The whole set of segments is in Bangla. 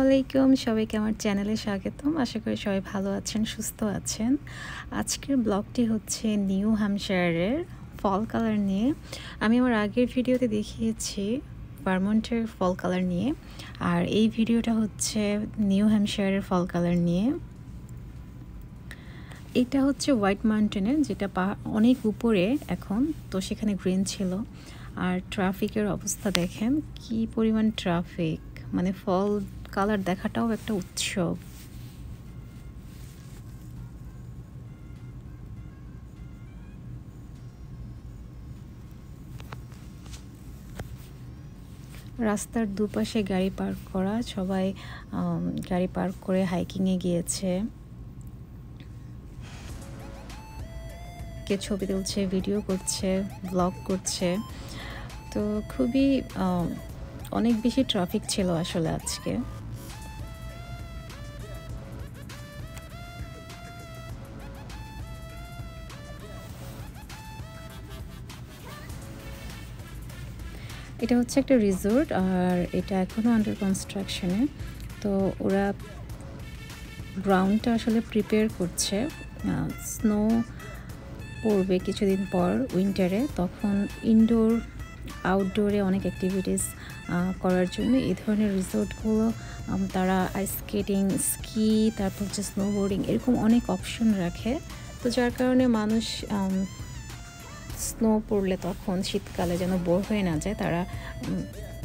আলাইকুম, সবাইকে আমার চ্যানেলে স্বাগতম। আশা করি সবাই ভালো আছেন, সুস্থ আছেন। আজকের ব্লগটি হচ্ছে নিউ হ্যাম্পশায়ারের ফল কালার নিয়ে। আমি আমার আগের ভিডিওতে দেখিয়েছি ভারমন্টের ফল কালার নিয়ে, আর এই ভিডিওটা হচ্ছে নিউ হ্যাম্পশায়ারের ফল কালার নিয়ে। এটা হচ্ছে হোয়াইট মাউন্টেনের, যেটা অনেক উপরে এখন, তো সেখানে গ্রিন ছিল। আর ট্রাফিকের অবস্থা দেখেন, কি পরিমাণ ট্রাফিক, মানে ফল কালার দেখাটাও একটা উৎসব। রাস্তার দুপাশে গাড়ি পার্ক করা, সবাই গাড়ি পার্ক করে হাইকিংয়ে গিয়েছে। কে ছবি তুলছে, ভিডিও করছে, ব্লগ করছে। তো খুবই অনেক বেশি ট্রাফিক ছিল আসলে আজকে। এটা হচ্ছে একটা রিসোর্ট, আর এটা এখনও আন্ডার কনস্ট্রাকশনে। তো ওরা গ্রাউন্ডটা আসলে প্রিপেয়ার করছে। স্নো পড়বে কিছুদিন পর উইন্টারে, তখন ইনডোর আউটডোরে অনেক অ্যাক্টিভিটিস করার জন্য এই ধরনের রিসোর্টগুলো তারা আইস স্কেটিং, স্কি, তারপর হচ্ছে স্নোবোর্ডিং, এরকম অনেক অপশন রাখে। তো যার কারণে মানুষ স্নো পড়লে তখন শীতকালে যেন বোর হয়ে না যায়, তারা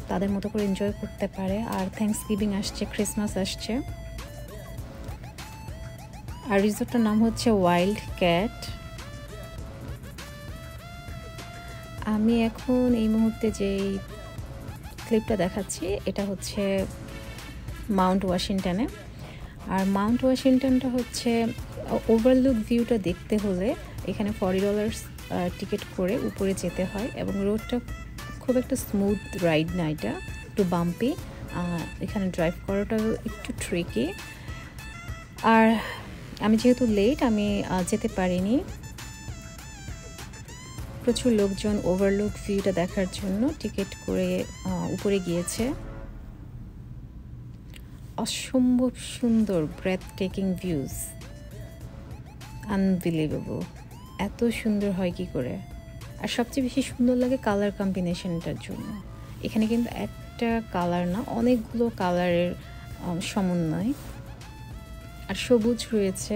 তাদের মতো করে এনজয় করতে পারে। আর থ্যাঙ্কসগিভিং আসছে, ক্রিসমাস আসছে। আর রিসোর্টটার নাম হচ্ছে ওয়াইল্ড ক্যাট। আমি এখন এই মুহূর্তে যেই ক্লিপটা দেখাচ্ছি, এটা হচ্ছে মাউন্ট ওয়াশিংটনে। আর মাউন্ট ওয়াশিংটনটা হচ্ছে ওভারলুক ভিউটা দেখতে হলে এখানে $40 টিকিট করে উপরে যেতে হয়, এবং রোডটা খুব একটা স্মুথ রাইড না, এটা একটু বাম্পি। এখানে ড্রাইভ করাটাও একটু ট্রিকি। আর আমি যেহেতু লেট, আমি যেতে পারিনি। প্রচুর লোকজন ওভারলুক ভিউটা দেখার জন্য টিকিট করে উপরে গিয়েছে। অসম্ভব সুন্দর, ব্রেথ টেকিং ভিউজ, আনবিলিভেবল। এত সুন্দর হয় কি করে! আর সবচেয়ে বেশি সুন্দর লাগে কালার কম্বিনেশনটার জন্য। এখানে কিন্তু একটা কালার না, অনেকগুলো কালারের সমন্বয়। আর সবুজ রয়েছে,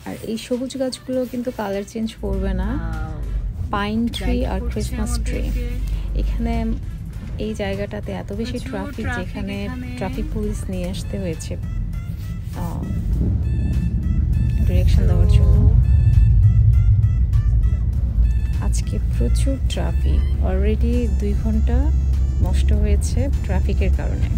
আর এই সবুজ গাছগুলো কিন্তু কালার চেঞ্জ করবে না। পাইন ট্রি আর ক্রিসমাস ট্রি। এখানে এই জায়গাটাতে এত বেশি ট্রাফিক, যেখানে ট্রাফিক পুলিশ নিয়ে আসতে হয়েছে ডিরেকশন দেওয়ার জন্য। আজকে প্রচুর ট্রাফিক, অলরেডি 2 ঘন্টা নষ্ট হয়েছে ট্রাফিকের কারণে।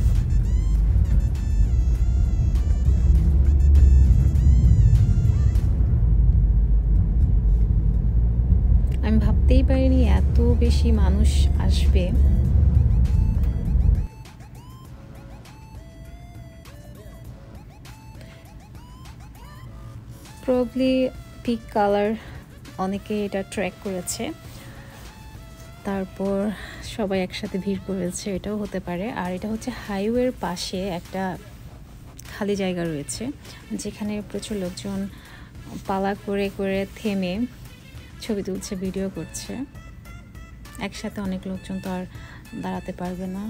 আমি ভাবতেই পারিনি এত বেশি মানুষ আসবে। প্রবলি পিক কালার, অনেকে এটা ট্র্যাক করেছে, তারপর সবাই একসাথে ভিড় করেছে, এটাও হতে পারে। আর এটা হচ্ছে হাইওয়ের পাশে একটা খালি জায়গা রয়েছে, যেখানে প্রচুর লোকজন পালা করে করে থেমে ছবি তুলছে, ভিডিও করছে। একসাথে অনেক লোকজন তো আর দাঁড়াতে পারবে না।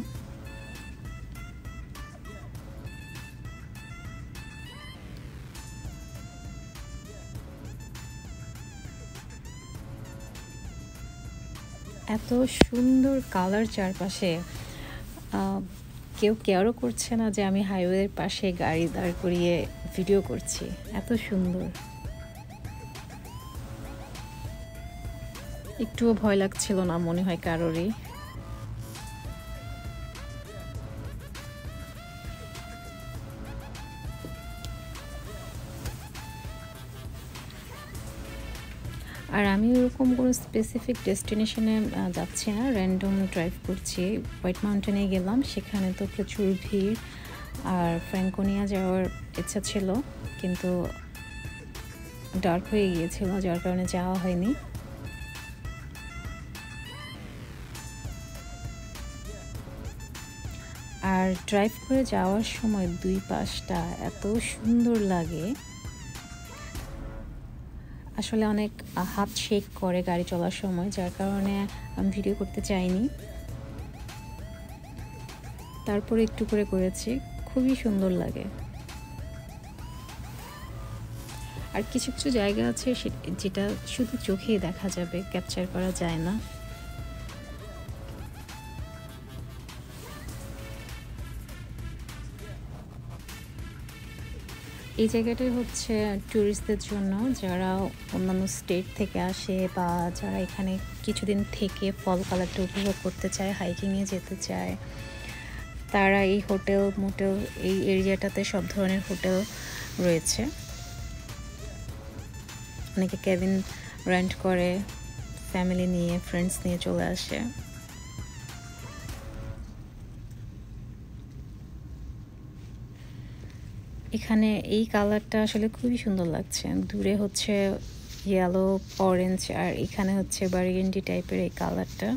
এত সুন্দর কালার চারপাশে, কেউ কেয়ারও করছে না যে আমি হাইওয়ের পাশে গাড়ি দাঁড় করিয়ে ভিডিও করছি। এত সুন্দর, একটুও ভয় লাগছিল না মনে হয় কারোরই। আর আমি ওরকম কোনো স্পেসিফিক ডেস্টিনেশনে যাচ্ছি না, র্যান্ডম ড্রাইভ করছি। হোয়াইট মাউন্টেনে গেলাম, সেখানে তো প্রচুর ভিড়। আর ফ্র্যাঙ্কোনিয়া যাওয়ার ইচ্ছা ছিল, কিন্তু ডার্ক হয়ে গিয়েছিল, যার কারণে যাওয়া হয়নি। আর ড্রাইভ করে যাওয়ার সময় দুই পাশটা এত সুন্দর লাগে, আসলে অনেক হাত শেক করে গাড়ি চলার সময়, যার কারণে আমি ভিডিও করতে চাইনি। তারপরে একটু করে করেছি, খুবই সুন্দর লাগে। আর কিছু কিছু জায়গা আছে যেটা শুধু চোখেই দেখা যাবে, ক্যাপচার করা যায় না। এই জায়গাটাই হচ্ছে ট্যুরিস্টদের জন্য, যারা অন্যান্য স্টেট থেকে আসে বা যারা এখানে কিছুদিন থেকে ফল কালারটা উপভোগ করতে চায়, হাইকিংয়ে যেতে চায়, তারা এই হোটেল মোটেল এই এরিয়াটাতে সব ধরনের হোটেল রয়েছে। অনেকে কেবিন রেন্ট করে ফ্যামিলি নিয়ে, ফ্রেন্ডস নিয়ে চলে আসে। এখানে এই কালারটা আসলে খুবই সুন্দর লাগছে। দূরে হচ্ছে ইয়েলো, অরেঞ্জ, আর এখানে হচ্ছে বার্গেন্ডি টাইপের এই কালারটা।